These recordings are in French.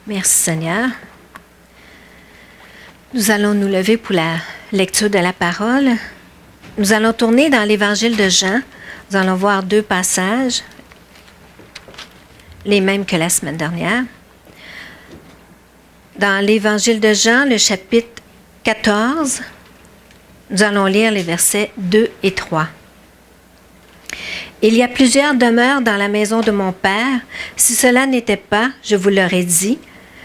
Merci Seigneur. Nous allons nous lever pour la lecture de la parole. Nous allons tourner dans l'Évangile de Jean. Nous allons voir 2 passages, les mêmes que la semaine dernière. Dans l'Évangile de Jean, le chapitre 14, nous allons lire les versets 2 et 3. Il y a plusieurs demeures dans la maison de mon Père. Si cela n'était pas, je vous l'aurais dit,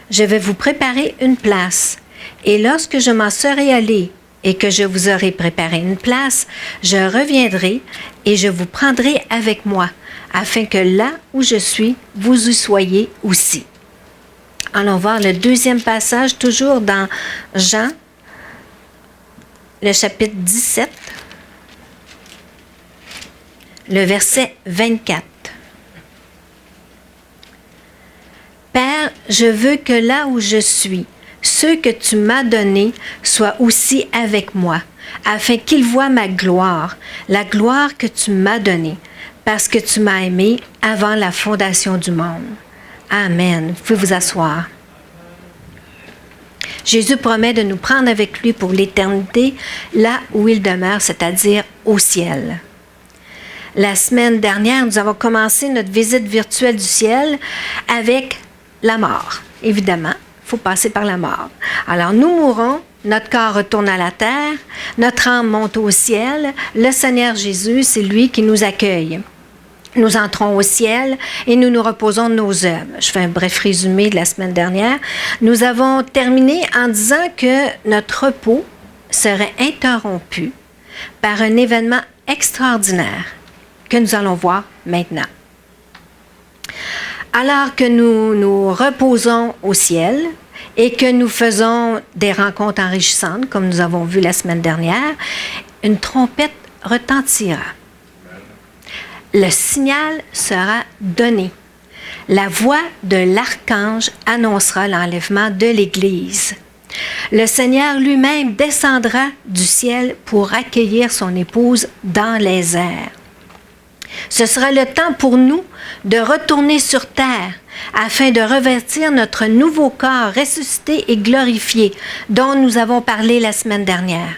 je vais vous préparer une place. Et lorsque je m'en serai allé et que je vous aurai préparé une place, je reviendrai et je vous prendrai avec moi, afin que là où je suis, vous y soyez aussi. Allons voir le 2e passage, toujours dans Jean, le chapitre 17, le verset 24. Père, je veux que là où je suis, ceux que tu m'as donnés soient aussi avec moi, afin qu'ils voient ma gloire, la gloire que tu m'as donnée, parce que tu m'as aimé avant la fondation du monde. Amen. Vous pouvez vous asseoir. Jésus promet de nous prendre avec lui pour l'éternité, là où il demeure, c'est-à-dire au ciel. La semaine dernière, nous avons commencé notre visite virtuelle du ciel avec la mort. Évidemment, il faut passer par la mort. Alors, nous mourons, notre corps retourne à la terre, notre âme monte au ciel. Le Seigneur Jésus, c'est lui qui nous accueille. Nous entrons au ciel et nous nous reposons de nos œuvres. Je fais un bref résumé de la semaine dernière. Nous avons terminé en disant que notre repos serait interrompu par un événement extraordinaire que nous allons voir maintenant. Alors que nous nous reposons au ciel et que nous faisons des rencontres enrichissantes, comme nous avons vu la semaine dernière, une trompette retentira. Le signal sera donné. La voix de l'archange annoncera l'enlèvement de l'Église. Le Seigneur lui-même descendra du ciel pour accueillir son épouse dans les airs. Ce sera le temps pour nous de retourner sur terre afin de revêtir notre nouveau corps ressuscité et glorifié dont nous avons parlé la semaine dernière.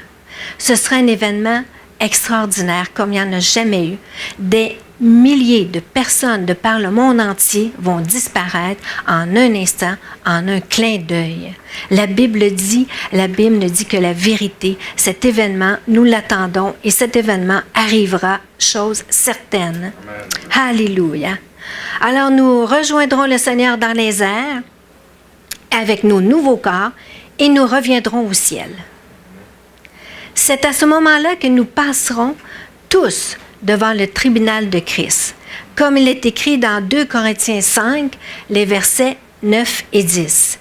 Ce sera un événement extraordinaire comme il n'y en a jamais eu. Des milliers de personnes de par le monde entier vont disparaître en un instant, en un clin d'œil. La Bible nous dit que la vérité, cet événement, nous l'attendons et cet événement arrivera, chose certaine. Amen. Alléluia. Alors nous rejoindrons le Seigneur dans les airs avec nos nouveaux corps et nous reviendrons au ciel. C'est à ce moment-là que nous passerons tous devant le tribunal de Christ, comme il est écrit dans 2 Corinthiens 5, les versets 9 et 10.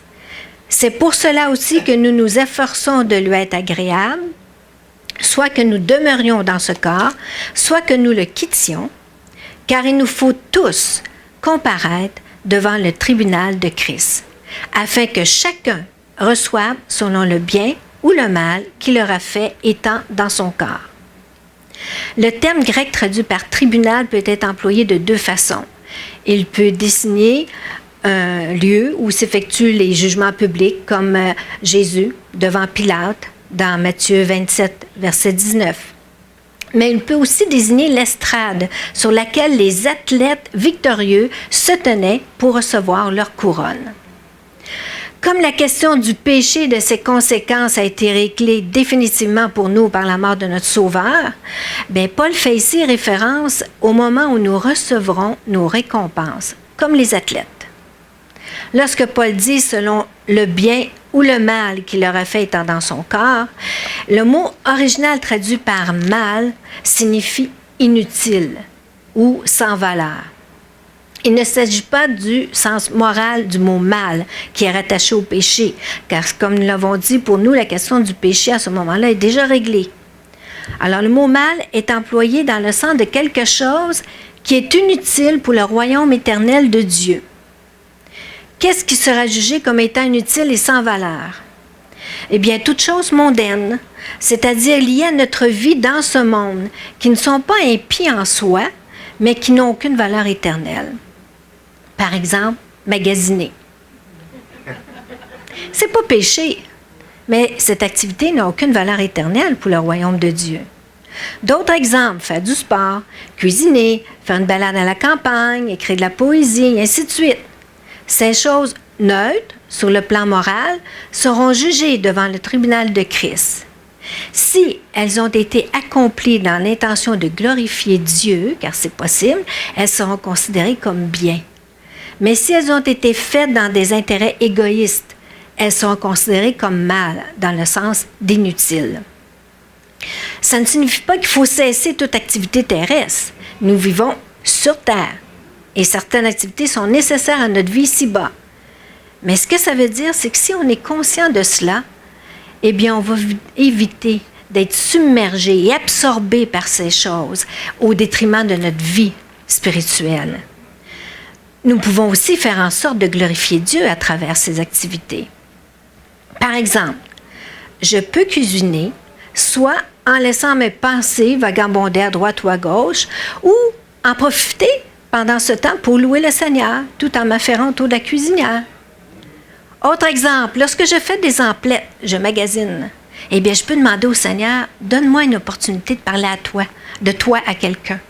C'est pour cela aussi que nous nous efforçons de lui être agréables, soit que nous demeurions dans ce corps, soit que nous le quittions, car il nous faut tous comparaître devant le tribunal de Christ, afin que chacun reçoive selon le bien ou le mal qu'il aura fait étant dans son corps. Le terme grec traduit par tribunal peut être employé de 2 façons. Il peut désigner un lieu où s'effectuent les jugements publics, comme Jésus devant Pilate dans Matthieu 27, verset 19. Mais il peut aussi désigner l'estrade sur laquelle les athlètes victorieux se tenaient pour recevoir leur couronne. Comme la question du péché et de ses conséquences a été réglée définitivement pour nous par la mort de notre Sauveur, Paul fait ici référence au moment où nous recevrons nos récompenses, comme les athlètes. Lorsque Paul dit selon le bien ou le mal qu'il aura fait étant dans son corps, le mot original traduit par mal signifie inutile ou sans valeur. Il ne s'agit pas du sens moral du mot « mal » qui est rattaché au péché, car comme nous l'avons dit, pour nous, la question du péché à ce moment-là est déjà réglée. Alors, le mot « mal » est employé dans le sens de quelque chose qui est inutile pour le royaume éternel de Dieu. Qu'est-ce qui sera jugé comme étant inutile et sans valeur? Eh bien, toutes choses mondaines, c'est-à-dire liées à notre vie dans ce monde, qui ne sont pas impies en soi, mais qui n'ont aucune valeur éternelle. Par exemple, magasiner. C'est pas péché, mais cette activité n'a aucune valeur éternelle pour le royaume de Dieu. D'autres exemples, faire du sport, cuisiner, faire une balade à la campagne, écrire de la poésie, et ainsi de suite. Ces choses neutres, sur le plan moral, seront jugées devant le tribunal de Christ. Si elles ont été accomplies dans l'intention de glorifier Dieu, car c'est possible, elles seront considérées comme bien. Mais si elles ont été faites dans des intérêts égoïstes, elles seront considérées comme mal, dans le sens d'inutile. Ça ne signifie pas qu'il faut cesser toute activité terrestre. Nous vivons sur Terre et certaines activités sont nécessaires à notre vie ici-bas. Mais ce que ça veut dire, c'est que si on est conscient de cela, eh bien, on va éviter d'être submergé et absorbé par ces choses au détriment de notre vie spirituelle. Nous pouvons aussi faire en sorte de glorifier Dieu à travers ces activités. Par exemple, je peux cuisiner soit en laissant mes pensées vagabonder à droite ou à gauche, ou en profiter pendant ce temps pour louer le Seigneur, tout en m'affairant autour de la cuisinière. Autre exemple, lorsque je fais des emplettes, je magasine, eh bien, je peux demander au Seigneur, donne-moi une opportunité de parler de toi à quelqu'un.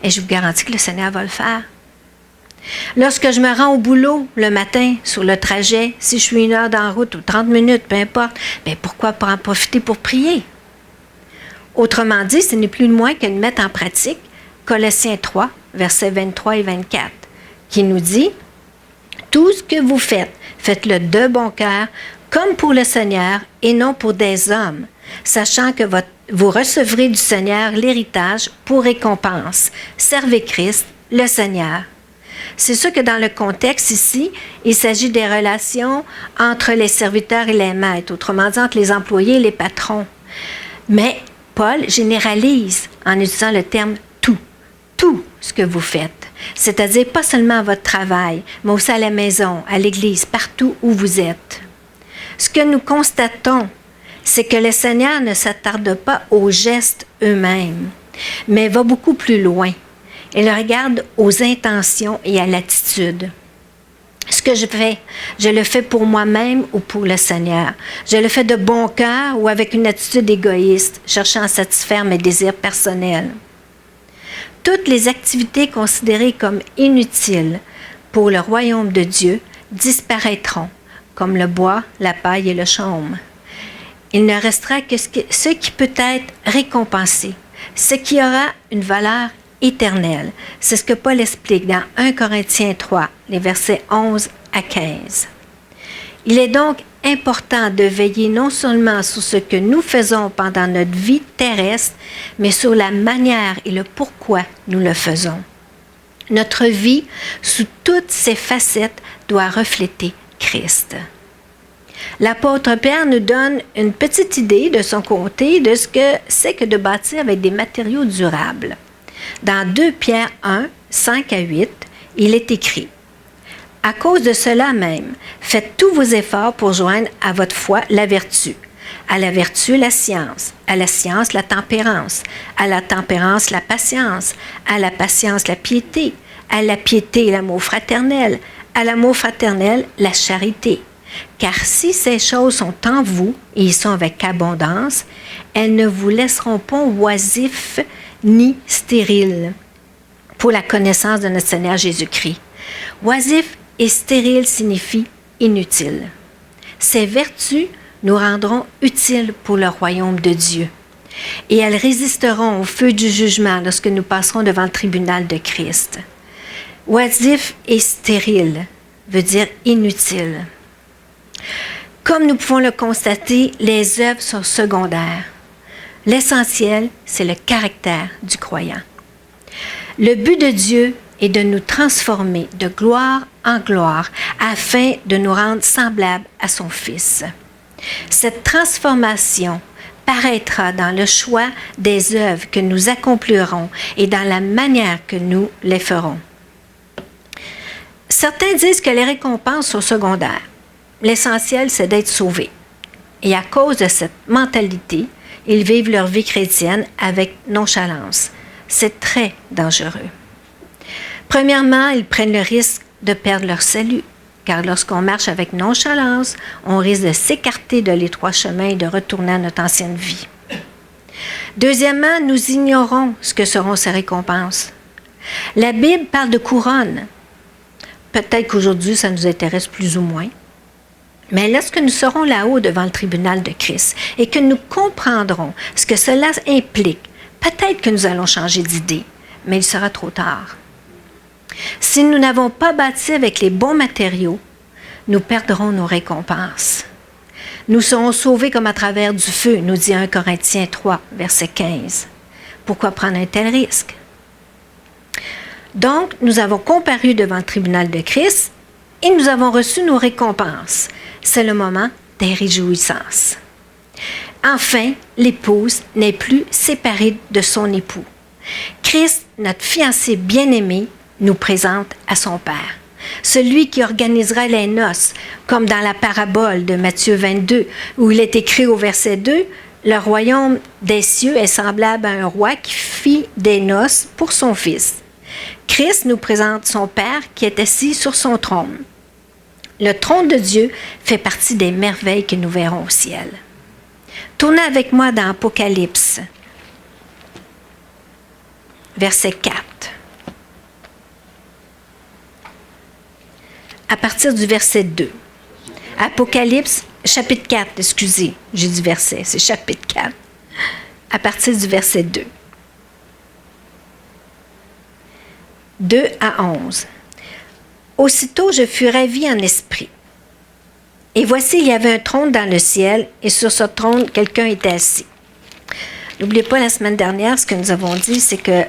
Et je vous garantis que le Seigneur va le faire. Lorsque je me rends au boulot le matin, sur le trajet, si je suis 1 heure dans la route ou 30 minutes, peu importe, bien, pourquoi pas en profiter pour prier? Autrement dit, ce n'est plus de moins que de mettre en pratique Colossiens 3, versets 23 et 24, qui nous dit « Tout ce que vous faites, faites-le de bon cœur, comme pour le Seigneur et non pour des hommes, sachant que vous recevrez du Seigneur l'héritage pour récompense. Servez Christ, le Seigneur. » C'est sûr que dans le contexte ici, il s'agit des relations entre les serviteurs et les maîtres, autrement dit entre les employés et les patrons. Mais Paul généralise en utilisant le terme « tout ce que vous faites », c'est-à-dire pas seulement à votre travail, mais aussi à la maison, à l'église, partout où vous êtes. Ce que nous constatons, c'est que le Seigneur ne s'attarde pas aux gestes eux-mêmes, mais va beaucoup plus loin. Il regarde aux intentions et à l'attitude. Ce que je fais, je le fais pour moi-même ou pour le Seigneur. Je le fais de bon cœur ou avec une attitude égoïste, cherchant à satisfaire mes désirs personnels. Toutes les activités considérées comme inutiles pour le royaume de Dieu disparaîtront, comme le bois, la paille et le chaume. Il ne restera que ce qui peut être récompensé, ce qui aura une valeur éternelle. C'est ce que Paul explique dans 1 Corinthiens 3, les versets 11 à 15. Il est donc important de veiller non seulement sur ce que nous faisons pendant notre vie terrestre, mais sur la manière et le pourquoi nous le faisons. Notre vie, sous toutes ses facettes, doit refléter Christ. L'apôtre Pierre nous donne une petite idée de son côté de ce que c'est que de bâtir avec des matériaux durables. Dans 2 Pierre 1, 5 à 8, il est écrit « À cause de cela même, faites tous vos efforts pour joindre à votre foi la vertu, à la vertu la science, à la science la tempérance, à la tempérance la patience, à la patience la piété, à la piété l'amour fraternel, à l'amour fraternel la charité. Car si ces choses sont en vous et y sont avec abondance, elles ne vous laisseront pas oisifs ni stérile pour la connaissance de notre Seigneur Jésus-Christ. Oisif et stérile signifie inutile. Ces vertus nous rendront utiles pour le royaume de Dieu et elles résisteront au feu du jugement lorsque nous passerons devant le tribunal de Christ. Oisif et stérile veut dire inutile. Comme nous pouvons le constater, les œuvres sont secondaires. L'essentiel, c'est le caractère du croyant. Le but de Dieu est de nous transformer de gloire en gloire afin de nous rendre semblables à son Fils. Cette transformation paraîtra dans le choix des œuvres que nous accomplirons et dans la manière que nous les ferons. Certains disent que les récompenses sont secondaires. L'essentiel, c'est d'être sauvé. Et à cause de cette mentalité, ils vivent leur vie chrétienne avec nonchalance. C'est très dangereux. Premièrement, ils prennent le risque de perdre leur salut. car lorsqu'on marche avec nonchalance, on risque de s'écarter de l'étroit chemin et de retourner à notre ancienne vie. Deuxièmement, nous ignorons ce que seront ces récompenses. La Bible parle de couronne. Peut-être qu'aujourd'hui, ça nous intéresse plus ou moins. Mais lorsque nous serons là-haut devant le tribunal de Christ et que nous comprendrons ce que cela implique, peut-être que nous allons changer d'idée, mais il sera trop tard. Si nous n'avons pas bâti avec les bons matériaux, nous perdrons nos récompenses. Nous serons sauvés comme à travers du feu, nous dit 1 Corinthiens 3, verset 15. Pourquoi prendre un tel risque? Donc, nous avons comparu devant le tribunal de Christ et nous avons reçu nos récompenses. C'est le moment des réjouissances. Enfin, l'épouse n'est plus séparée de son époux. Christ, notre fiancé bien-aimé, nous présente à son Père. Celui qui organisera les noces, comme dans la parabole de Matthieu 22, où il est écrit au verset 2, « Le royaume des cieux est semblable à un roi qui fit des noces pour son fils. » Christ nous présente son Père qui est assis sur son trône. Le trône de Dieu fait partie des merveilles que nous verrons au ciel. Tournez avec moi dans Apocalypse, verset 4. À partir du verset 2. Apocalypse, chapitre 4, excusez, j'ai dit verset, c'est chapitre 4. À partir du verset 2. 2 à 11. Aussitôt, je fus ravi en esprit. Et voici, il y avait un trône dans le ciel, et sur ce trône, quelqu'un était assis. N'oubliez pas, la semaine dernière, ce que nous avons dit, c'est que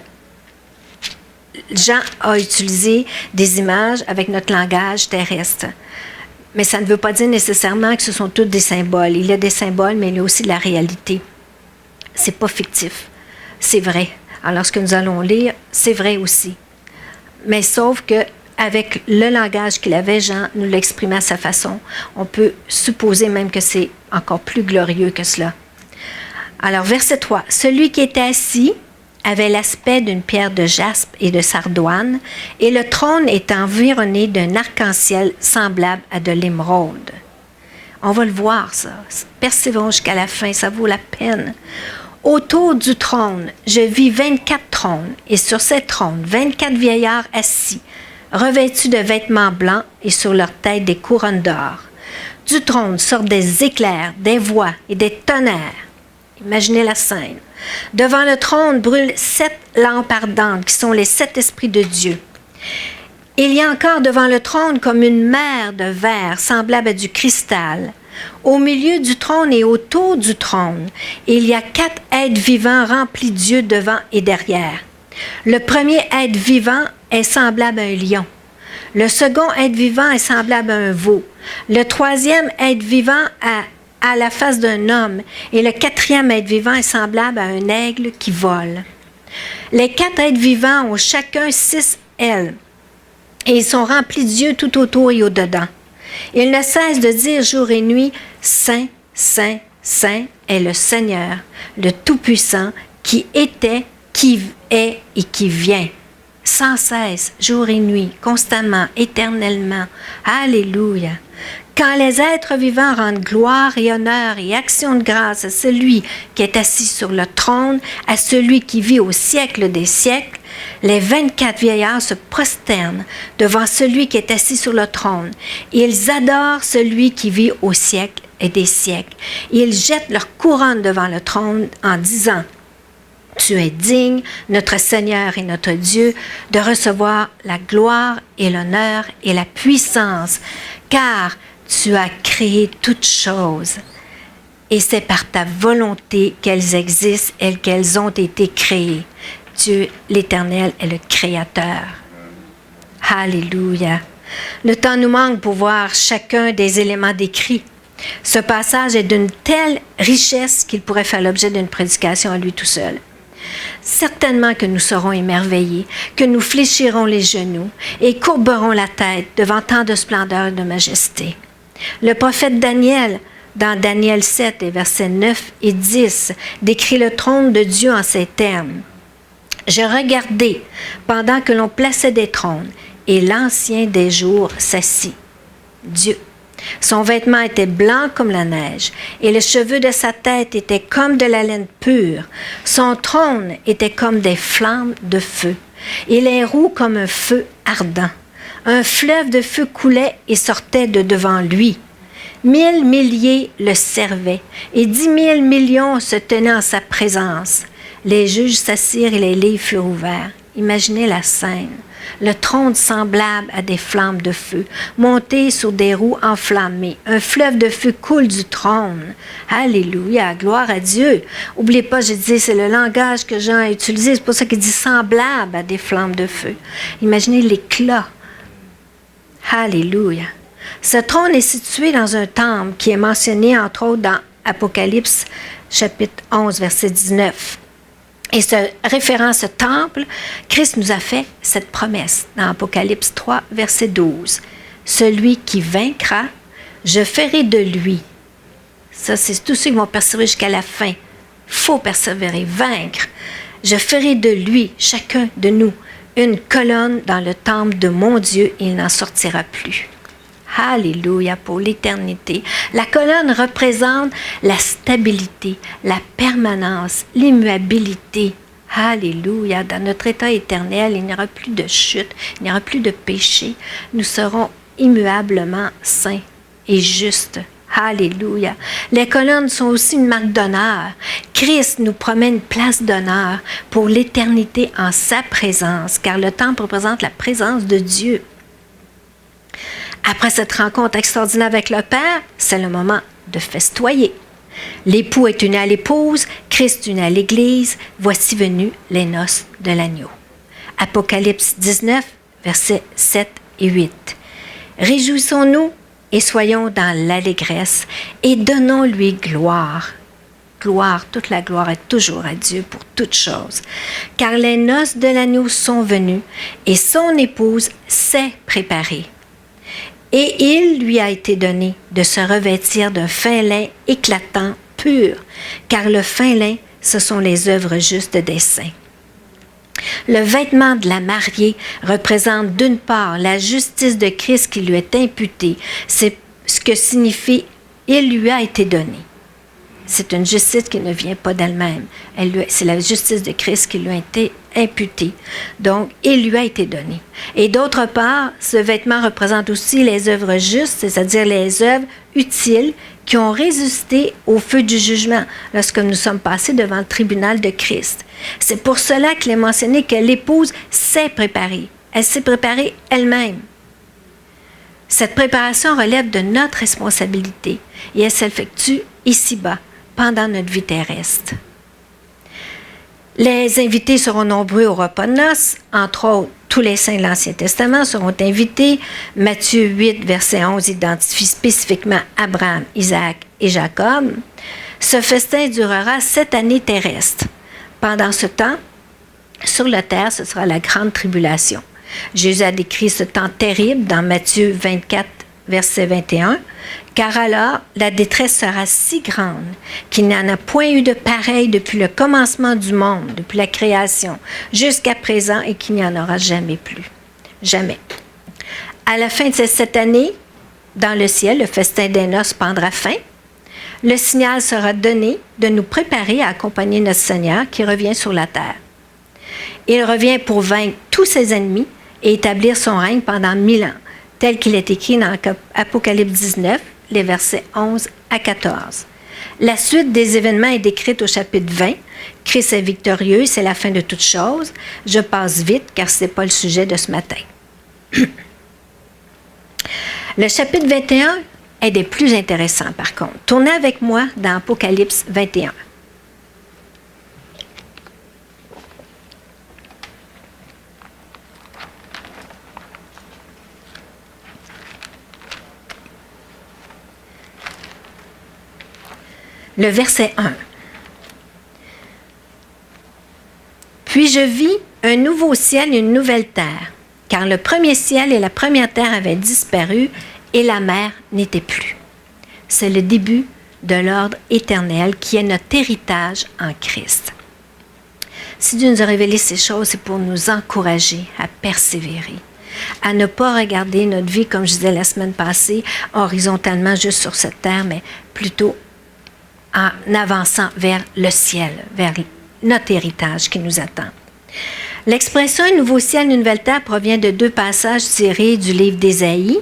Jean a utilisé des images avec notre langage terrestre. Mais ça ne veut pas dire nécessairement que ce sont tous des symboles. Il y a des symboles, mais il y a aussi de la réalité. C'est pas fictif. C'est vrai. Alors, ce que nous allons lire, c'est vrai aussi. Mais sauf que avec le langage qu'il avait, Jean nous l'exprimait à sa façon. On peut supposer même que c'est encore plus glorieux que cela. Alors, verset 3. Celui qui était assis avait l'aspect d'une pierre de jaspe et de sardoine, et le trône est environné d'un arc-en-ciel semblable à de l'émeraude. On va le voir, ça. Persévérons jusqu'à la fin, ça vaut la peine. Autour du trône, je vis 24 trônes, et sur ces trônes, 24 vieillards assis, revêtus de vêtements blancs et sur leur tête des couronnes d'or. Du trône sortent des éclairs, des voix et des tonnerres. Imaginez la scène. Devant le trône brûlent 7 lampes ardentes qui sont les 7 esprits de Dieu. Il y a encore devant le trône comme une mer de verre semblable à du cristal. Au milieu du trône et autour du trône, il y a 4 êtres vivants remplis d'yeux devant et derrière. Le premier être vivant est semblable à un lion. Le second être vivant est semblable à un veau. Le troisième être vivant à la face d'un homme, et le quatrième être vivant est semblable à un aigle qui vole. Les 4 êtres vivants ont chacun 6 ailes, et ils sont remplis d'yeux tout autour et au-dedans. Ils ne cessent de dire jour et nuit, « Saint, Saint, Saint est le Seigneur, le Tout-Puissant, qui était, qui est et qui vient. » Sans cesse, jour et nuit, constamment, éternellement. Alléluia! Quand les êtres vivants rendent gloire et honneur et action de grâce à celui qui est assis sur le trône, à celui qui vit au siècle des siècles, les 24 vieillards se prosternent devant celui qui est assis sur le trône. Ils adorent celui qui vit au siècle et des siècles. Ils jettent leur couronne devant le trône en disant: « Tu es digne, notre Seigneur et notre Dieu, de recevoir la gloire et l'honneur et la puissance, car tu as créé toutes choses, et c'est par ta volonté qu'elles existent et qu'elles ont été créées. Dieu, l'Éternel, est le Créateur. » Alléluia! Le temps nous manque pour voir chacun des éléments décrits. Ce passage est d'une telle richesse qu'il pourrait faire l'objet d'une prédication à lui tout seul. Certainement que nous serons émerveillés, que nous fléchirons les genoux et courberons la tête devant tant de splendeur et de majesté. Le prophète Daniel, dans Daniel 7 et versets 9 et 10, décrit le trône de Dieu en ces termes. « Je regardais pendant que l'on plaçait des trônes, et l'Ancien des jours s'assit. » Dieu. Son vêtement était blanc comme la neige, et les cheveux de sa tête étaient comme de la laine pure. Son trône était comme des flammes de feu, et les roues comme un feu ardent. Un fleuve de feu coulait et sortait de devant lui. 1000 milliers le servaient, et 10 000 millions se tenaient en sa présence. Les juges s'assirent et les livres furent ouverts. Imaginez la scène. Le trône semblable à des flammes de feu, monté sur des roues enflammées. Un fleuve de feu coule du trône. Alléluia, gloire à Dieu. N'oubliez pas, j'ai dit, c'est le langage que Jean a utilisé. C'est pour ça qu'il dit semblable à des flammes de feu. Imaginez l'éclat. Alléluia. Ce trône est situé dans un temple qui est mentionné entre autres dans Apocalypse chapitre 11, verset 19. Et référant à ce temple, Christ nous a fait cette promesse dans Apocalypse 3, verset 12. Celui qui vaincra, je ferai de lui. Ça, c'est tous ceux qui vont persévérer jusqu'à la fin. Il faut persévérer, vaincre. Je ferai de lui, chacun de nous, une colonne dans le temple de mon Dieu, et il n'en sortira plus. Alléluia, pour l'éternité. La colonne représente la stabilité, la permanence, l'immuabilité. Alléluia, dans notre état éternel, il n'y aura plus de chute, il n'y aura plus de péché. Nous serons immuablement saints et justes. Alléluia. Les colonnes sont aussi une marque d'honneur. Christ nous promet une place d'honneur pour l'éternité en sa présence, car le temple représente la présence de Dieu. Après cette rencontre extraordinaire avec le Père, c'est le moment de festoyer. L'époux est uni à l'épouse, Christ uni à l'Église, voici venus les noces de l'agneau. Apocalypse 19, versets 7 et 8. Réjouissons-nous et soyons dans l'allégresse et donnons-lui gloire. Gloire, toute la gloire est toujours à Dieu pour toutes choses. Car les noces de l'agneau sont venues et son épouse s'est préparée. Et il lui a été donné de se revêtir d'un fin lin éclatant, pur, car le fin lin, ce sont les œuvres justes des saints. Le vêtement de la mariée représente d'une part la justice de Christ qui lui est imputée. C'est ce que signifie « il lui a été donné ». C'est une justice qui ne vient pas d'elle-même. C'est la justice de Christ qui lui a été imputée. Donc, il lui a été donné. Et d'autre part, ce vêtement représente aussi les œuvres justes, c'est-à-dire les œuvres utiles qui ont résisté au feu du jugement lorsque nous sommes passés devant le tribunal de Christ. C'est pour cela qu'il est mentionné que l'épouse s'est préparée. Elle s'est préparée elle-même. Cette préparation relève de notre responsabilité et elle s'effectue ici-bas, pendant notre vie terrestre. Les invités seront nombreux au repas de noces, entre autres, tous les saints de l'Ancien Testament seront invités. Matthieu 8, verset 11 identifie spécifiquement Abraham, Isaac et Jacob. Ce festin durera 7 années terrestres. Pendant ce temps, sur la terre, ce sera la grande tribulation. Jésus a décrit ce temps terrible dans Matthieu 24, verset 21, « Car alors la détresse sera si grande qu'il n'y en a point eu de pareil depuis le commencement du monde, depuis la création, jusqu'à présent, et qu'il n'y en aura jamais plus. » Jamais. À la fin de ces 7 années, dans le ciel, le festin des noces prendra fin. Le signal sera donné de nous préparer à accompagner notre Seigneur qui revient sur la terre. Il revient pour vaincre tous ses ennemis et établir son règne pendant 1000 ans, tel qu'il est écrit dans Apocalypse 19, les versets 11 à 14. La suite des événements est décrite au chapitre 20. Christ est victorieux, c'est la fin de toutes choses. Je passe vite car ce n'est pas le sujet de ce matin. Le chapitre 21 est des plus intéressants par contre. Tournez avec moi dans Apocalypse 21. Le verset 1. « Puis je vis un nouveau ciel et une nouvelle terre, car le premier ciel et la première terre avaient disparu et la mer n'était plus. » C'est le début de l'ordre éternel qui est notre héritage en Christ. Si Dieu nous a révélé ces choses, c'est pour nous encourager à persévérer. à ne pas regarder notre vie, comme je disais la semaine passée, horizontalement juste sur cette terre, mais plutôt en avançant vers le ciel, vers notre héritage qui nous attend. L'expression « un nouveau ciel, une nouvelle terre » provient de 2 passages tirés du livre d'Ésaïe.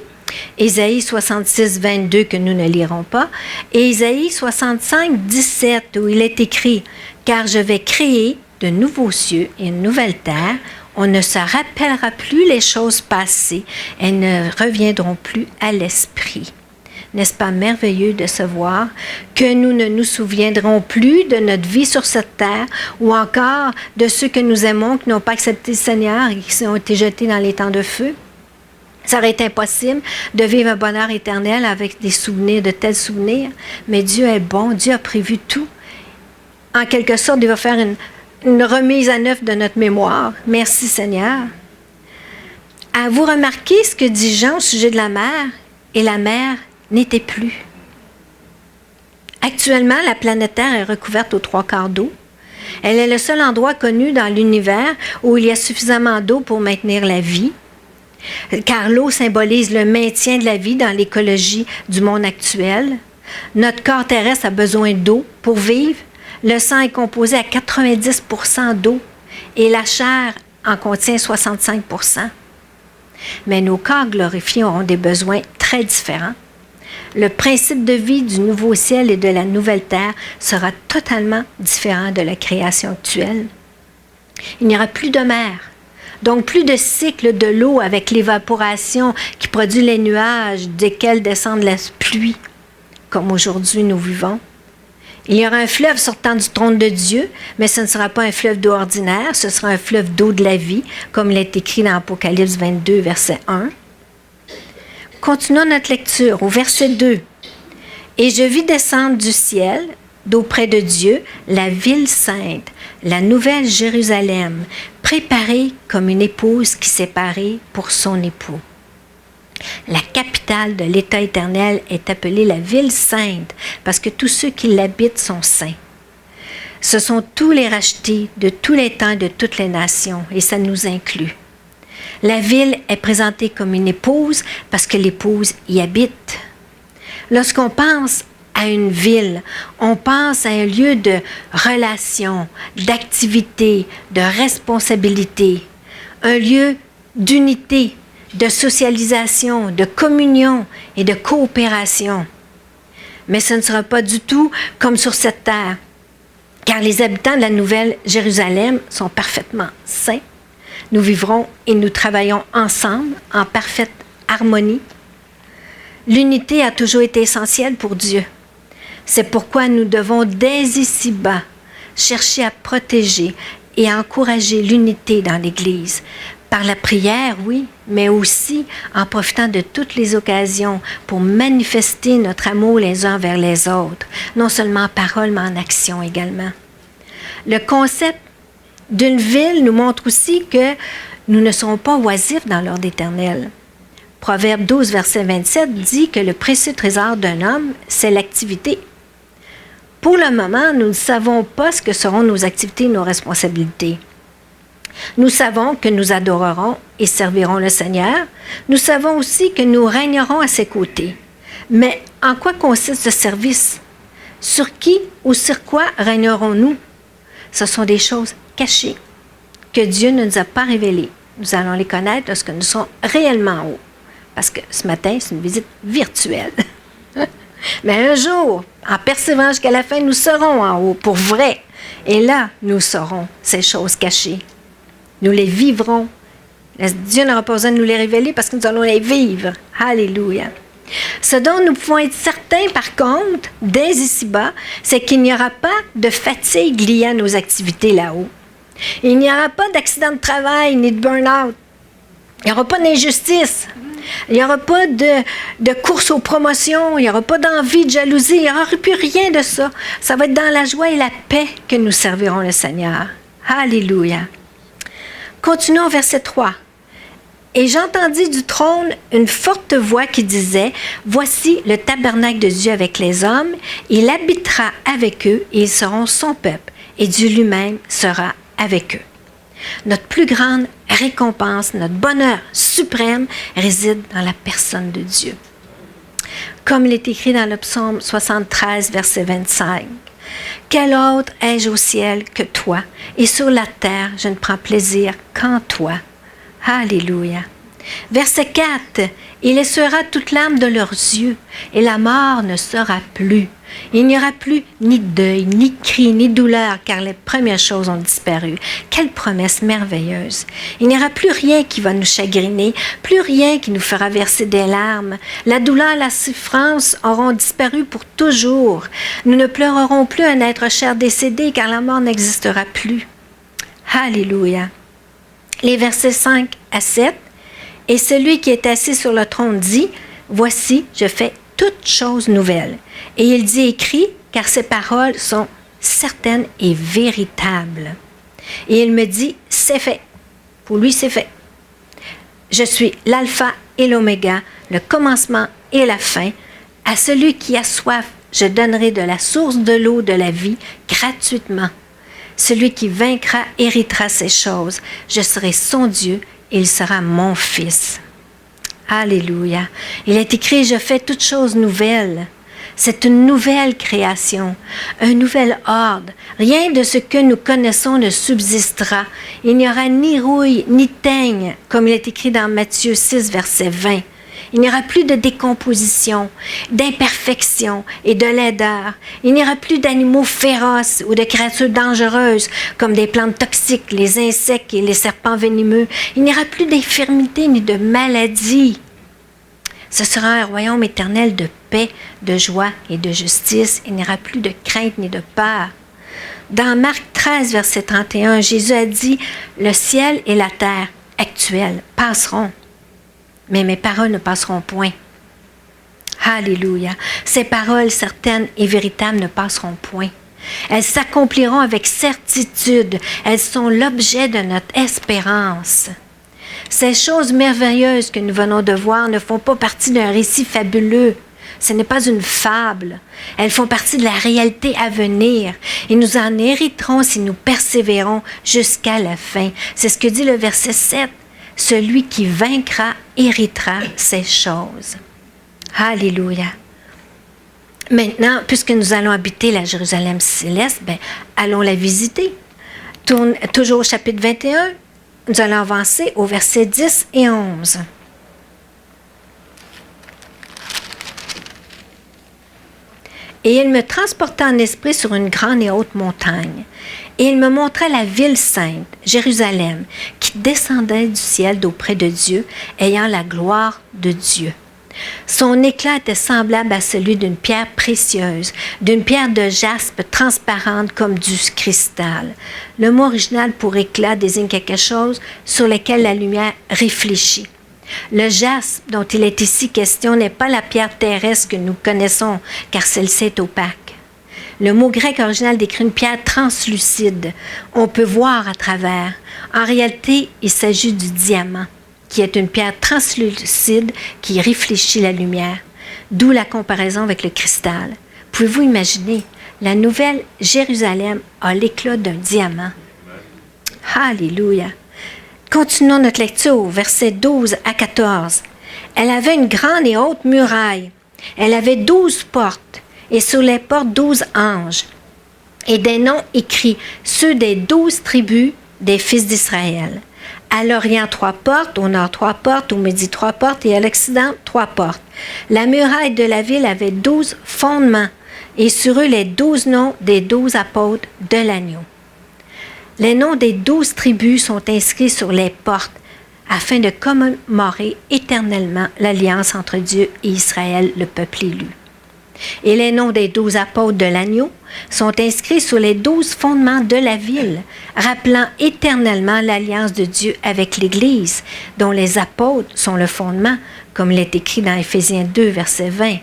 Ésaïe 66, 22, que nous ne lirons pas, et Ésaïe 65, 17, où il est écrit « Car je vais créer de nouveaux cieux et une nouvelle terre, on ne se rappellera plus les choses passées, elles ne reviendront plus à l'esprit. » N'est-ce pas merveilleux de savoir que nous ne nous souviendrons plus de notre vie sur cette terre ou encore de ceux que nous aimons qui n'ont pas accepté le Seigneur et qui ont été jetés dans les temps de feu? Ça aurait été impossible de vivre un bonheur éternel avec des souvenirs, de tels souvenirs, mais Dieu est bon, Dieu a prévu tout. En quelque sorte, il va faire une remise à neuf de notre mémoire. Merci Seigneur. Avez-vous remarqué ce que dit Jean au sujet de la mer? Et la mer n'était plus. Actuellement, la planète Terre est recouverte aux 3/4 d'eau. Elle est le seul endroit connu dans l'univers où il y a suffisamment d'eau pour maintenir la vie, car l'eau symbolise le maintien de la vie dans l'écologie du monde actuel. Notre corps terrestre a besoin d'eau pour vivre. Le sang est composé à 90% d'eau et la chair en contient 65%. Mais nos corps glorifiés auront des besoins très différents. Le principe de vie du nouveau ciel et de la nouvelle terre sera totalement différent de la création actuelle. Il n'y aura plus de mer, donc plus de cycle de l'eau avec l'évaporation qui produit les nuages desquels descendent la pluie, comme aujourd'hui nous vivons. Il y aura un fleuve sortant du trône de Dieu, mais ce ne sera pas un fleuve d'eau ordinaire, ce sera un fleuve d'eau de la vie, comme il est écrit dans Apocalypse 22, verset 1. Continuons notre lecture au verset 2. « Et je vis descendre du ciel, d'auprès de Dieu, la ville sainte, la nouvelle Jérusalem, préparée comme une épouse qui s'est parée pour son époux. » La capitale de l'État éternel est appelée la ville sainte parce que tous ceux qui l'habitent sont saints. Ce sont tous les rachetés de tous les temps et de toutes les nations, et ça nous inclut. La ville est présentée comme une épouse parce que l'épouse y habite. Lorsqu'on pense à une ville, on pense à un lieu de relation, d'activité, de responsabilité, un lieu d'unité, de socialisation, de communion et de coopération. Mais ce ne sera pas du tout comme sur cette terre, car les habitants de la Nouvelle Jérusalem sont parfaitement saints. Nous vivrons et nous travaillons ensemble en parfaite harmonie. L'unité a toujours été essentielle pour Dieu. C'est pourquoi nous devons dès ici-bas chercher à protéger et à encourager l'unité dans l'Église. Par la prière, oui, mais aussi en profitant de toutes les occasions pour manifester notre amour les uns vers les autres, non seulement en parole, mais en action également. Le concept d'une ville nous montre aussi que nous ne serons pas oisifs dans l'ordre éternel. Proverbe 12, verset 27 dit que le précieux trésor d'un homme, c'est l'activité. Pour le moment, nous ne savons pas ce que seront nos activités et nos responsabilités. Nous savons que nous adorerons et servirons le Seigneur. Nous savons aussi que nous régnerons à ses côtés. Mais en quoi consiste ce service? Sur qui ou sur quoi régnerons-nous? Ce sont des choses cachées que Dieu ne nous a pas révélées. Nous allons les connaître lorsque nous serons réellement en haut. Parce que ce matin, c'est une visite virtuelle. Mais un jour, en persévérant jusqu'à la fin, nous serons en haut pour vrai. Et là, nous saurons ces choses cachées. Nous les vivrons. Dieu n'aura pas besoin de nous les révéler parce que nous allons les vivre. Alléluia. Ce dont nous pouvons être certains, par contre, dès ici-bas, c'est qu'il n'y aura pas de fatigue liée à nos activités là-haut. Il n'y aura pas d'accident de travail ni de burn-out. Il n'y aura pas d'injustice. Il n'y aura pas de course aux promotions. Il n'y aura pas d'envie, de jalousie. Il n'y aura plus rien de ça. Ça va être dans la joie et la paix que nous servirons le Seigneur. Alléluia. Continuons au verset 3. « Et j'entendis du trône une forte voix qui disait, « Voici le tabernacle de Dieu avec les hommes, il habitera avec eux et ils seront son peuple, et Dieu lui-même sera avec eux. » Notre plus grande récompense, notre bonheur suprême réside dans la personne de Dieu. Comme il est écrit dans le psaume 73, verset 25. « Quel autre ai-je au ciel que toi, et sur la terre je ne prends plaisir qu'en toi. » Alléluia. Verset 4. « Il essuiera toute larme de leurs yeux, et la mort ne sera plus. Il n'y aura plus ni deuil, ni cri, ni douleur, car les premières choses ont disparu. » Quelle promesse merveilleuse! Il n'y aura plus rien qui va nous chagriner, plus rien qui nous fera verser des larmes. La douleur, la souffrance auront disparu pour toujours. Nous ne pleurerons plus un être cher décédé, car la mort n'existera plus. Alléluia! Les versets 5 à 7. « Et celui qui est assis sur le trône dit, « Voici, je fais toutes choses nouvelles. » Et il dit écrit, car ces paroles sont certaines et véritables. Et il me dit, c'est fait. Pour lui, c'est fait. Je suis l'alpha et l'oméga, le commencement et la fin. À celui qui a soif, je donnerai de la source de l'eau de la vie gratuitement. Celui qui vaincra héritera ces choses. Je serai son Dieu et il sera mon fils. Alléluia. Il est écrit, je fais toutes choses nouvelles. C'est une nouvelle création, un nouvel ordre. Rien de ce que nous connaissons ne subsistera. Il n'y aura ni rouille, ni teigne, comme il est écrit dans Matthieu 6, verset 20. Il n'y aura plus de décomposition, d'imperfection et de laideur. Il n'y aura plus d'animaux féroces ou de créatures dangereuses comme des plantes toxiques, les insectes et les serpents venimeux. Il n'y aura plus d'infirmité ni de maladie. Ce sera un royaume éternel de paix, de joie et de justice. Il n'y aura plus de crainte ni de peur. Dans Marc 13, verset 31, Jésus a dit « Le ciel et la terre actuels passeront, mais mes paroles ne passeront point. » Alléluia. Ces paroles certaines et véritables ne passeront point. Elles s'accompliront avec certitude. Elles sont l'objet de notre espérance. Ces choses merveilleuses que nous venons de voir ne font pas partie d'un récit fabuleux. Ce n'est pas une fable. Elles font partie de la réalité à venir. Et nous en hériterons si nous persévérons jusqu'à la fin. C'est ce que dit le verset 7. Celui qui vaincra héritera ces choses. Alléluia. Maintenant, puisque nous allons habiter la Jérusalem céleste, allons la visiter. Toujours au chapitre 21, nous allons avancer au verset 10 et 11. Et il me transporta en esprit sur une grande et haute montagne. Et il me montra la ville sainte, Jérusalem, qui descendait du ciel d'auprès de Dieu, ayant la gloire de Dieu. Son éclat était semblable à celui d'une pierre précieuse, d'une pierre de jaspe transparente comme du cristal. Le mot original pour éclat désigne quelque chose sur lequel la lumière réfléchit. Le jaspe dont il est ici question n'est pas la pierre terrestre que nous connaissons, car celle-ci est opaque. Le mot grec original décrit une pierre translucide. On peut voir à travers. En réalité, il s'agit du diamant, qui est une pierre translucide qui réfléchit la lumière, d'où la comparaison avec le cristal. Pouvez-vous imaginer, la nouvelle Jérusalem a l'éclat d'un diamant. Alléluia. Continuons notre lecture au verset 12 à 14. Elle avait une grande et haute muraille. Elle avait 12 portes, et sur les portes 12 anges, et des noms écrits, ceux des 12 tribus des fils d'Israël. À l'Orient, 3 portes, au Nord, 3 portes, au Midi, 3 portes, et à l'Occident, 3 portes. La muraille de la ville avait 12 fondements, et sur eux les 12 noms des 12 apôtres de l'agneau. Les noms des 12 tribus sont inscrits sur les portes, afin de commémorer éternellement l'alliance entre Dieu et Israël, le peuple élu. Et les noms des 12 apôtres de l'agneau sont inscrits sur les 12 fondements de la ville, rappelant éternellement l'alliance de Dieu avec l'Église, dont les apôtres sont le fondement, comme il est écrit dans Éphésiens 2, verset 20.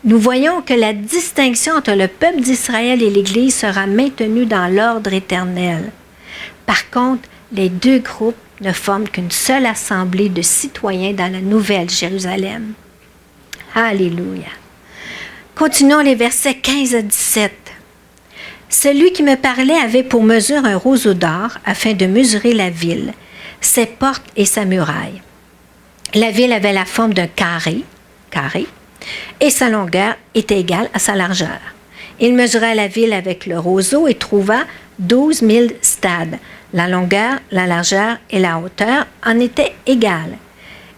Nous voyons que la distinction entre le peuple d'Israël et l'Église sera maintenue dans l'ordre éternel. Par contre, les deux groupes ne forment qu'une seule assemblée de citoyens dans la nouvelle Jérusalem. Alléluia. Continuons les versets 15 à 17. Celui qui me parlait avait pour mesure un roseau d'or afin de mesurer la ville, ses portes et sa muraille. La ville avait la forme d'un carré, et sa longueur était égale à sa largeur. Il mesura la ville avec le roseau et trouva 12 000 stades. La longueur, la largeur et la hauteur en étaient égales.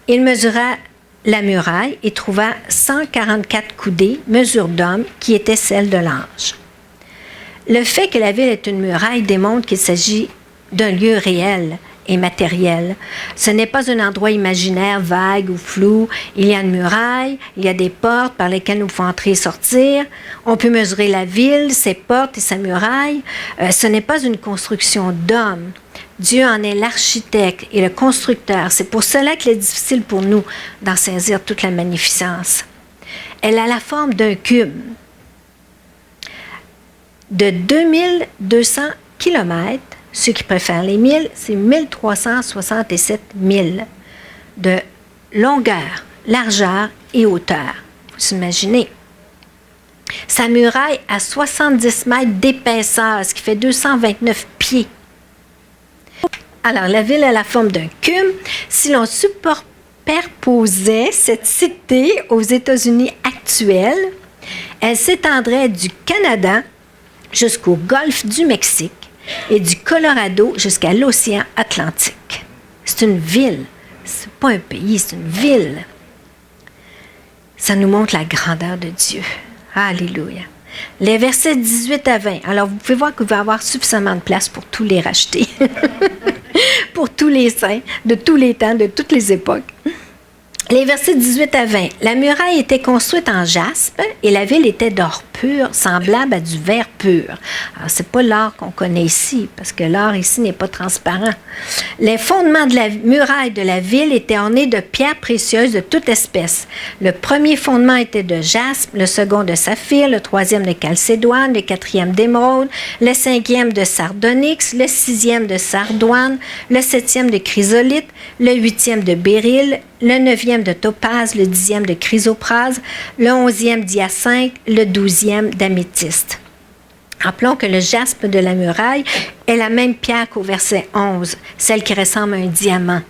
Il mesura la muraille et trouva 144 coudées, mesure d'homme, qui était celle de l'ange. Le fait que la ville est une muraille démontre qu'il s'agit d'un lieu réel et matériel. Ce n'est pas un endroit imaginaire, vague ou flou. Il y a une muraille, il y a des portes par lesquelles nous pouvons entrer et sortir. On peut mesurer la ville, ses portes et sa muraille. Ce n'est pas une construction d'homme. Dieu en est l'architecte et le constructeur. C'est pour cela qu'il est difficile pour nous d'en saisir toute la magnificence. Elle a la forme d'un cube de 2200 kilomètres. Ceux qui préfèrent les milles, c'est 1367 milles de longueur, largeur et hauteur. Vous imaginez. Sa muraille a 70 mètres d'épaisseur, ce qui fait 229 pieds. Alors, la ville a la forme d'un cube. Si l'on superposait cette cité aux États-Unis actuels, elle s'étendrait du Canada jusqu'au golfe du Mexique et du Colorado jusqu'à l'océan Atlantique. C'est une ville. C'est pas un pays, c'est une ville. Ça nous montre la grandeur de Dieu. Alléluia. Les versets 18 à 20. Alors, vous pouvez voir qu'il va y avoir suffisamment de place pour tous les racheter. Pour tous les saints, de tous les temps, de toutes les époques. Les versets 18 à 20. La muraille était construite en jaspe et la ville était d'or pur, semblable à du verre pur. Alors, c'est pas l'or qu'on connaît ici, parce que l'or ici n'est pas transparent. Les fondements de la muraille de la ville étaient ornés de pierres précieuses de toute espèce. Le premier fondement était de jaspe, le second de saphir, le troisième de chalcédoine, le quatrième d'émeraude, le cinquième de sardonyx, le sixième de sardoine, le septième de chrysolite, le huitième de béryl, le neuvième de topaze, le dixième de chrysoprase, le onzième d'hyacinthe, le douzième d'améthyste. Rappelons que le jaspe de la muraille est la même pierre qu'au verset 11, celle qui ressemble à un diamant.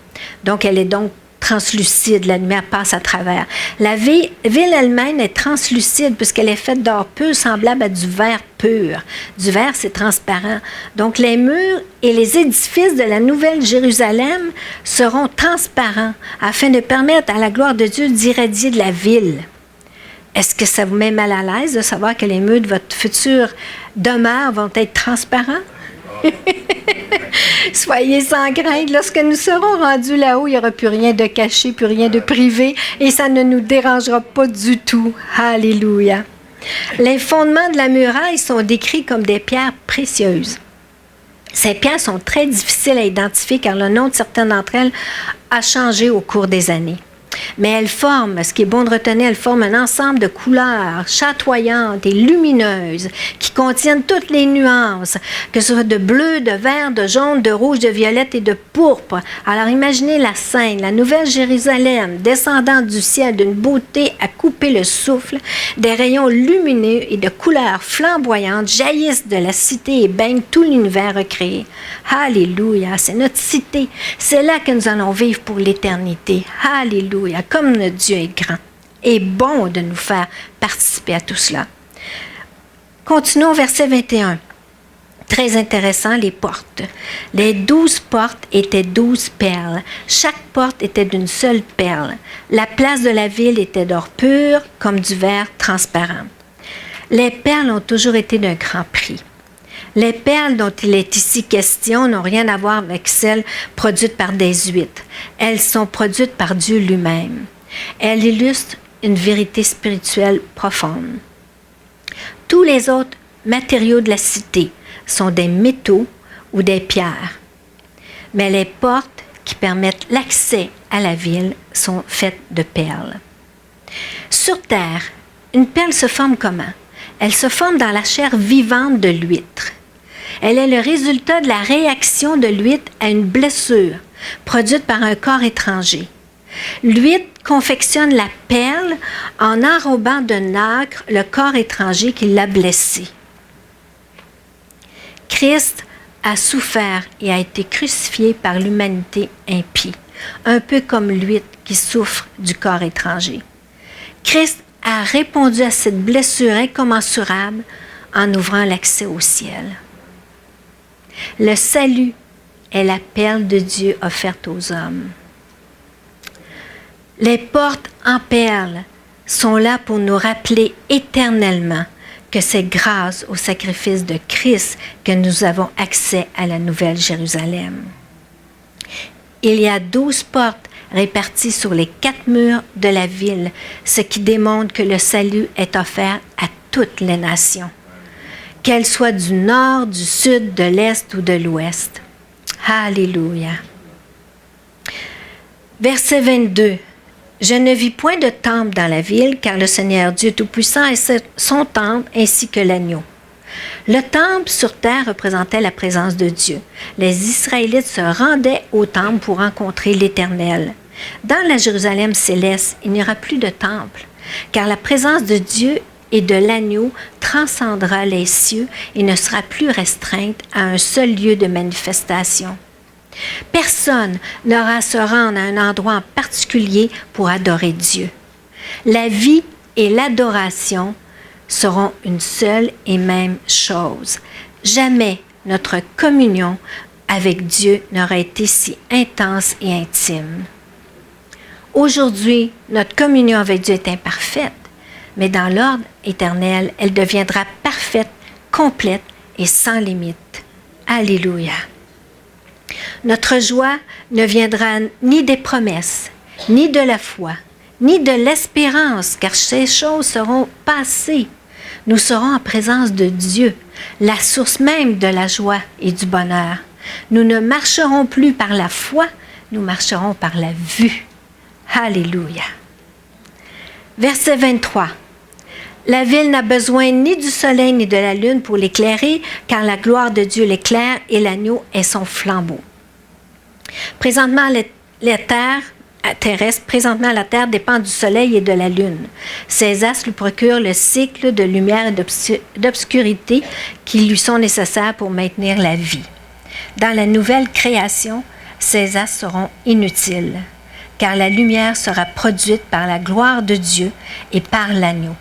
Donc, elle est donc translucide, la lumière passe à travers. La ville elle-même est translucide puisqu'elle est faite d'or pur, semblable à du verre pur. Du verre, c'est transparent. Donc, les murs et les édifices de la Nouvelle Jérusalem seront transparents afin de permettre à la gloire de Dieu d'irradier de la ville. Est-ce que ça vous met mal à l'aise de savoir que les murs de votre future demeure vont être transparents? Soyez sans crainte, lorsque nous serons rendus là-haut, il n'y aura plus rien de caché, plus rien de privé, et ça ne nous dérangera pas du tout. Alléluia. Les fondements de la muraille sont décrits comme des pierres précieuses. Ces pierres sont très difficiles à identifier car le nom de certaines d'entre elles a changé au cours des années. Mais elles forment, ce qui est bon de retenir, elles forment un ensemble de couleurs chatoyantes et lumineuses qui contiennent toutes les nuances, que ce soit de bleu, de vert, de jaune, de rouge, de violette et de pourpre. Alors imaginez la scène, la Nouvelle Jérusalem descendant du ciel d'une beauté à couper le souffle, des rayons lumineux et de couleurs flamboyantes jaillissent de la cité et baignent tout l'univers recréé. Alléluia, c'est notre cité, c'est là que nous allons vivre pour l'éternité. Alléluia. Comme notre Dieu est grand et bon de nous faire participer à tout cela. Continuons au verset 21. Très intéressant, les portes. Les 12 portes étaient 12 perles. Chaque porte était d'une seule perle. La place de la ville était d'or pur, comme du verre transparent. Les perles ont toujours été d'un grand prix. Les perles dont il est ici question n'ont rien à voir avec celles produites par des huîtres. Elles sont produites par Dieu lui-même. Elles illustrent une vérité spirituelle profonde. Tous les autres matériaux de la cité sont des métaux ou des pierres. Mais les portes qui permettent l'accès à la ville sont faites de perles. Sur terre, une perle se forme comment? Elle se forme dans la chair vivante de l'huître. Elle est le résultat de la réaction de l'huître à une blessure produite par un corps étranger. L'huître confectionne la perle en enrobant de nacre le corps étranger qui l'a blessé. Christ a souffert et a été crucifié par l'humanité impie, un peu comme l'huître qui souffre du corps étranger. Christ a répondu à cette blessure incommensurable en ouvrant l'accès au ciel. Le salut est la perle de Dieu offerte aux hommes. Les portes en perles sont là pour nous rappeler éternellement que c'est grâce au sacrifice de Christ que nous avons accès à la Nouvelle Jérusalem. Il y a 12 portes réparties sur les 4 murs de la ville, ce qui démontre que le salut est offert à toutes les nations, qu'elles soient du nord, du sud, de l'est ou de l'ouest. Alléluia. Verset 22. Je ne vis point de temple dans la ville, car le Seigneur Dieu Tout-Puissant est son temple ainsi que l'agneau. Le temple sur terre représentait la présence de Dieu. Les Israélites se rendaient au temple pour rencontrer l'Éternel. Dans la Jérusalem céleste, il n'y aura plus de temple, car la présence de Dieu et de l'agneau transcendra les cieux et ne sera plus restreinte à un seul lieu de manifestation. Personne n'aura à se rendre à un endroit en particulier pour adorer Dieu. La vie et l'adoration seront une seule et même chose. Jamais notre communion avec Dieu n'aura été si intense et intime. Aujourd'hui, notre communion avec Dieu est imparfaite, mais dans l'ordre éternel, elle deviendra parfaite, complète et sans limite. Alléluia. Notre joie ne viendra ni des promesses, ni de la foi, ni de l'espérance, car ces choses seront passées. Nous serons en présence de Dieu, la source même de la joie et du bonheur. Nous ne marcherons plus par la foi, nous marcherons par la vue. Alléluia. Verset 23. La ville n'a besoin ni du soleil ni de la lune pour l'éclairer, car la gloire de Dieu l'éclaire et l'agneau est son flambeau. Présentement, la terre dépend du soleil et de la lune. Ces astres lui procurent le cycle de lumière et d'obscurité qui lui sont nécessaires pour maintenir la vie. Dans la nouvelle création, ces astres seront inutiles, car la lumière sera produite par la gloire de Dieu et par l'agneau.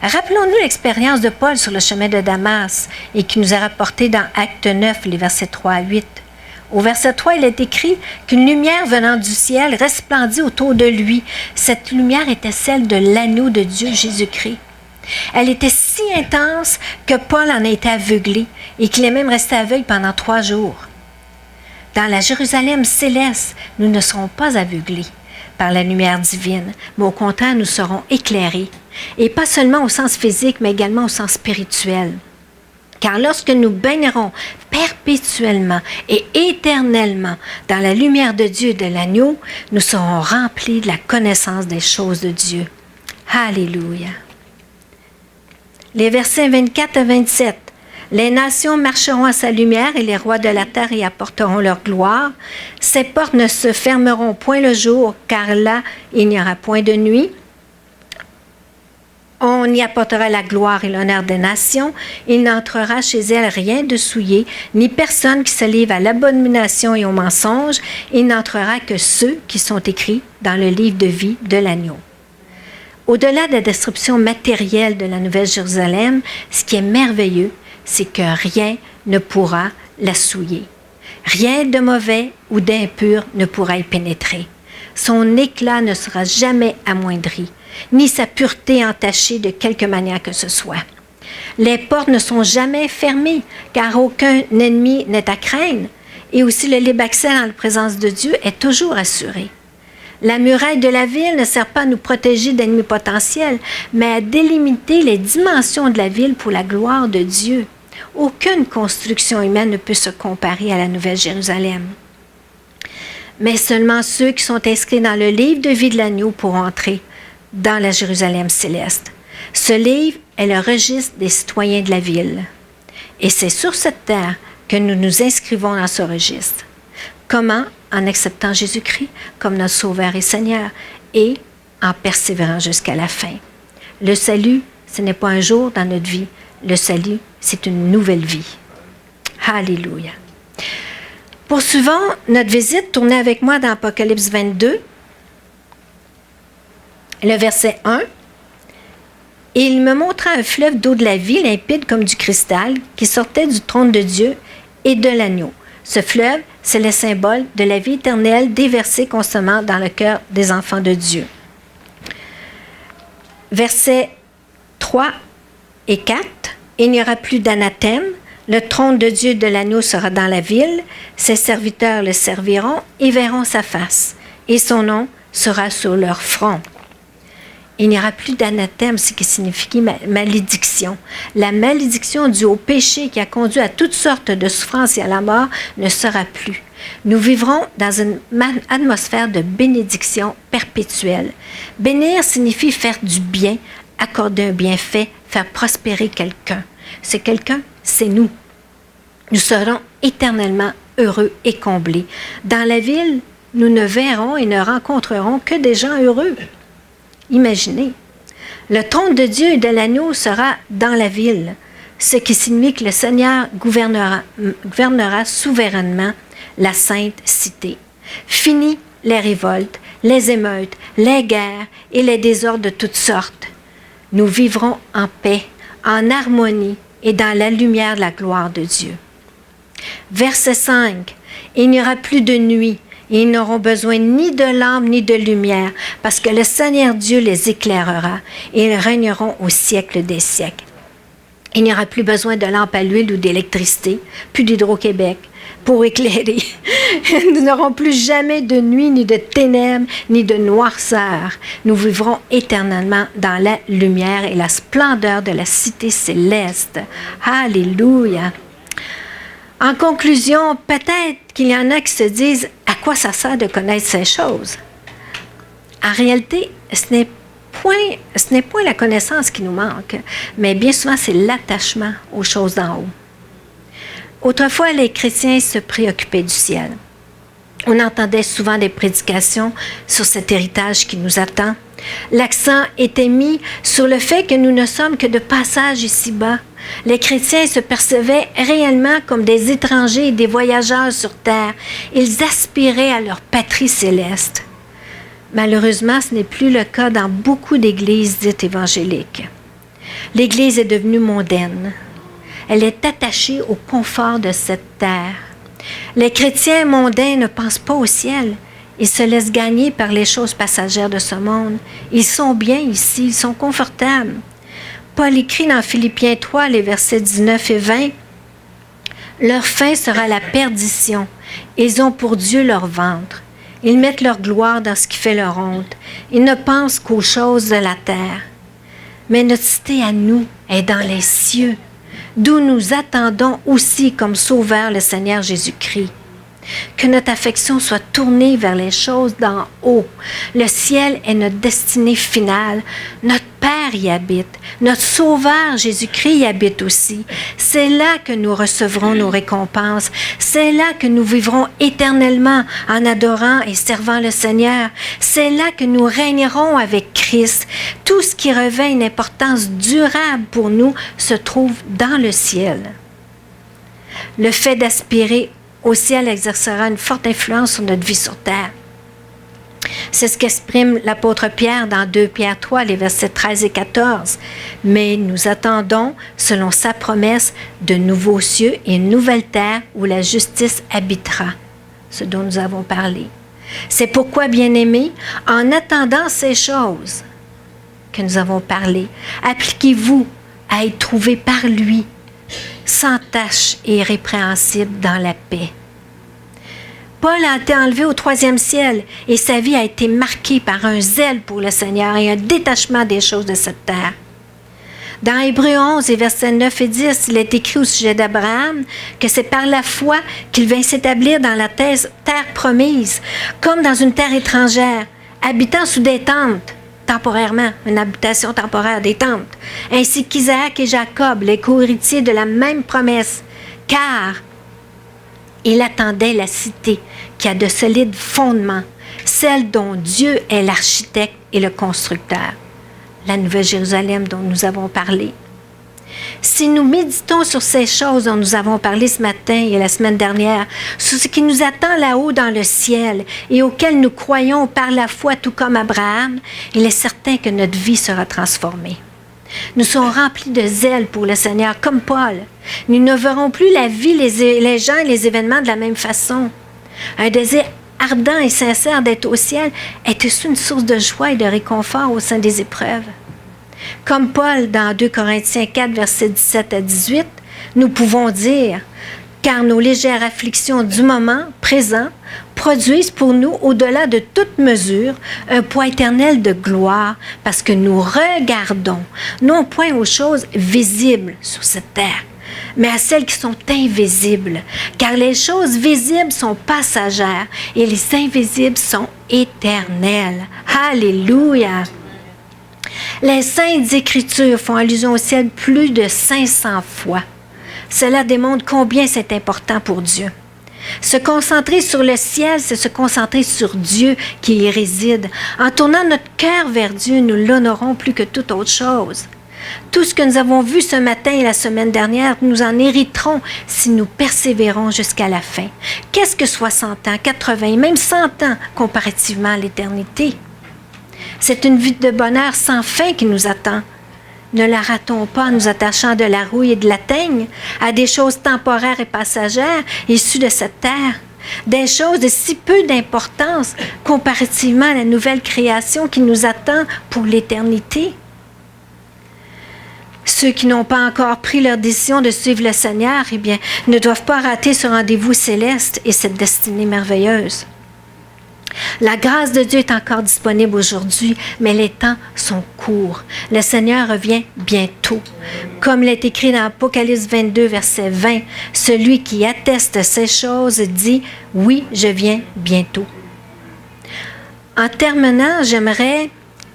Rappelons-nous l'expérience de Paul sur le chemin de Damas et qui nous est rapportée dans Acte 9, les versets 3 à 8. Au verset 3, il est écrit qu'une lumière venant du ciel resplendit autour de lui. Cette lumière était celle de l'agneau de Dieu, Jésus-Christ. Elle était si intense que Paul en a été aveuglé et qu'il est même resté aveugle pendant 3 jours. Dans la Jérusalem céleste, nous ne serons pas aveuglés par la lumière divine, mais au contraire, nous serons éclairés. Et pas seulement au sens physique, mais également au sens spirituel. Car lorsque nous baignerons perpétuellement et éternellement dans la lumière de Dieu et de l'agneau, nous serons remplis de la connaissance des choses de Dieu. Alléluia. Les versets 24 à 27. Les nations marcheront à sa lumière et les rois de la terre y apporteront leur gloire. Ses portes ne se fermeront point le jour, car là, il n'y aura point de nuit. On y apportera la gloire et l'honneur des nations. Il n'entrera chez elles rien de souillé, ni personne qui se livre à l'abomination et au mensonge. Il n'entrera que ceux qui sont écrits dans le livre de vie de l'agneau. Au-delà de la destruction matérielle de la Nouvelle Jérusalem, ce qui est merveilleux, c'est que rien ne pourra la souiller. Rien de mauvais ou d'impur ne pourra y pénétrer. Son éclat ne sera jamais amoindri, ni sa pureté entachée de quelque manière que ce soit. Les portes ne sont jamais fermées, car aucun ennemi n'est à craindre, et aussi le libre accès dans la présence de Dieu est toujours assuré. La muraille de la ville ne sert pas à nous protéger d'ennemis potentiels, mais à délimiter les dimensions de la ville pour la gloire de Dieu. Aucune construction humaine ne peut se comparer à la Nouvelle Jérusalem. Mais seulement ceux qui sont inscrits dans le livre de vie de l'agneau pourront entrer dans la Jérusalem céleste. Ce livre est le registre des citoyens de la ville. Et c'est sur cette terre que nous nous inscrivons dans ce registre. Comment? En acceptant Jésus-Christ comme notre Sauveur et Seigneur et en persévérant jusqu'à la fin. Le salut, ce n'est pas un jour dans notre vie. Le salut, c'est une nouvelle vie. Alléluia. Poursuivons notre visite. Tournez avec moi dans Apocalypse 22, le verset 1. « Et il me montra un fleuve d'eau de la vie, limpide comme du cristal, qui sortait du trône de Dieu et de l'agneau. Ce fleuve, c'est le symbole de la vie éternelle déversée constamment dans le cœur des enfants de Dieu. » Versets 3 et 4. « Il n'y aura plus d'anathème. Le trône de Dieu et de l'agneau sera dans la ville. Ses serviteurs le serviront et verront sa face. Et son nom sera sur leur front. » Il n'y aura plus d'anathème, ce qui signifie malédiction. La malédiction due au péché qui a conduit à toutes sortes de souffrances et à la mort ne sera plus. Nous vivrons dans une atmosphère de bénédiction perpétuelle. Bénir signifie faire du bien, accorder un bienfait, faire prospérer quelqu'un. C'est quelqu'un, c'est nous. Nous serons éternellement heureux et comblés. Dans la ville, nous ne verrons et ne rencontrerons que des gens heureux. Imaginez, le trône de Dieu et de l'agneau sera dans la ville, ce qui signifie que le Seigneur gouvernera souverainement la sainte cité. Fini les révoltes, les émeutes, les guerres et les désordres de toutes sortes. Nous vivrons en paix, en harmonie et dans la lumière de la gloire de Dieu. Verset 5. Il n'y aura plus de nuit. Ils n'auront besoin ni de lampe ni de lumière, parce que le Seigneur Dieu les éclairera, et ils régneront au siècle des siècles. Il n'y aura plus besoin de lampe à l'huile ou d'électricité, plus d'Hydro-Québec pour éclairer. Nous n'aurons plus jamais de nuit, ni de ténèbres, ni de noirceur. Nous vivrons éternellement dans la lumière et la splendeur de la cité céleste. Alléluia! En conclusion, peut-être qu'il y en a qui se disent « À quoi ça sert de connaître ces choses? » En réalité, ce n'est point la connaissance qui nous manque, mais bien souvent, c'est l'attachement aux choses d'en haut. Autrefois, les chrétiens se préoccupaient du ciel. On entendait souvent des prédications sur cet héritage qui nous attend. L'accent était mis sur le fait que nous ne sommes que de passage ici-bas. Les chrétiens se percevaient réellement comme des étrangers et des voyageurs sur terre. Ils aspiraient à leur patrie céleste. Malheureusement, ce n'est plus le cas dans beaucoup d'églises dites évangéliques. L'Église est devenue mondaine. Elle est attachée au confort de cette terre. Les chrétiens mondains ne pensent pas au ciel. Ils se laissent gagner par les choses passagères de ce monde. Ils sont bien ici, ils sont confortables. Paul écrit dans Philippiens 3, les versets 19 et 20, « Leur fin sera la perdition. Ils ont pour Dieu leur ventre. Ils mettent leur gloire dans ce qui fait leur honte. Ils ne pensent qu'aux choses de la terre. Mais notre cité à nous est dans les cieux, d'où nous attendons aussi comme sauveur le Seigneur Jésus-Christ. Que notre affection soit tournée vers les choses d'en haut. Le ciel est notre destinée finale. Notre Père y habite. Notre Sauveur Jésus-Christ y habite aussi. C'est là que nous recevrons nos récompenses. C'est là que nous vivrons éternellement en adorant et servant le Seigneur. C'est là que nous régnerons avec Christ. Tout ce qui revêt une importance durable pour nous se trouve dans le ciel. Le fait d'aspirer au ciel exercera une forte influence sur notre vie sur terre. C'est ce qu'exprime l'apôtre Pierre dans 2 Pierre 3, les versets 13 et 14. « Mais nous attendons, selon sa promesse, de nouveaux cieux et une nouvelle terre où la justice habitera. » Ce dont nous avons parlé. C'est pourquoi, bien-aimés, en attendant ces choses que nous avons parlé, appliquez-vous à être trouvés par lui, sans tache et irrépréhensible dans la paix. Paul a été enlevé au 3e ciel et sa vie a été marquée par un zèle pour le Seigneur et un détachement des choses de cette terre. Dans Hébreux 11 et versets 9 et 10, il est écrit au sujet d'Abraham que c'est par la foi qu'il vint s'établir dans la terre promise, comme dans une terre étrangère, habitant sous des tentes, temporairement, une habitation temporaire, des tentes, ainsi qu'Isaac et Jacob, les co-héritiers de la même promesse, car il attendait la cité qui a de solides fondements, celle dont Dieu est l'architecte et le constructeur, la Nouvelle Jérusalem dont nous avons parlé. Si nous méditons sur ces choses dont nous avons parlé ce matin et la semaine dernière, sur ce qui nous attend là-haut dans le ciel et auquel nous croyons par la foi tout comme Abraham, il est certain que notre vie sera transformée. Nous serons remplis de zèle pour le Seigneur, comme Paul. Nous ne verrons plus la vie, les gens et les événements de la même façon. Un désir ardent et sincère d'être au ciel est aussi une source de joie et de réconfort au sein des épreuves. Comme Paul dans 2 Corinthiens 4, versets 17 à 18, nous pouvons dire « Car nos légères afflictions du moment présent produisent pour nous, au-delà de toute mesure, un poids éternel de gloire, parce que nous regardons, non point aux choses visibles sur cette terre, mais à celles qui sont invisibles. Car les choses visibles sont passagères et les invisibles sont éternelles. » Alléluia! Les Saintes Écritures font allusion au ciel plus de 500 fois. Cela démontre combien c'est important pour Dieu. Se concentrer sur le ciel, c'est se concentrer sur Dieu qui y réside. En tournant notre cœur vers Dieu, nous l'honorons plus que toute autre chose. Tout ce que nous avons vu ce matin et la semaine dernière, nous en hériterons si nous persévérons jusqu'à la fin. Qu'est-ce que 60 ans, 80, même 100 ans comparativement à l'éternité? C'est une vie de bonheur sans fin qui nous attend. Ne la ratons pas en nous attachant de la rouille et de la teigne à des choses temporaires et passagères issues de cette terre, des choses de si peu d'importance comparativement à la nouvelle création qui nous attend pour l'éternité. Ceux qui n'ont pas encore pris leur décision de suivre le Seigneur, eh bien, ne doivent pas rater ce rendez-vous céleste et cette destinée merveilleuse. La grâce de Dieu est encore disponible aujourd'hui, mais les temps sont courts. Le Seigneur revient bientôt. Comme l'est écrit dans Apocalypse 22, verset 20, « Celui qui atteste ces choses dit, oui, je viens bientôt. » En terminant, j'aimerais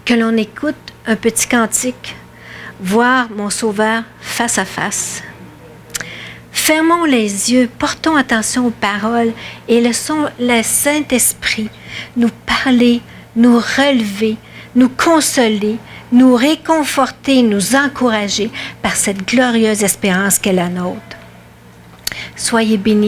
que l'on écoute un petit cantique, « Voir mon Sauveur face à face ». Fermons les yeux, portons attention aux paroles et laissons le Saint-Esprit nous parler, nous relever, nous consoler, nous réconforter, nous encourager par cette glorieuse espérance qu'est la nôtre. Soyez bénis.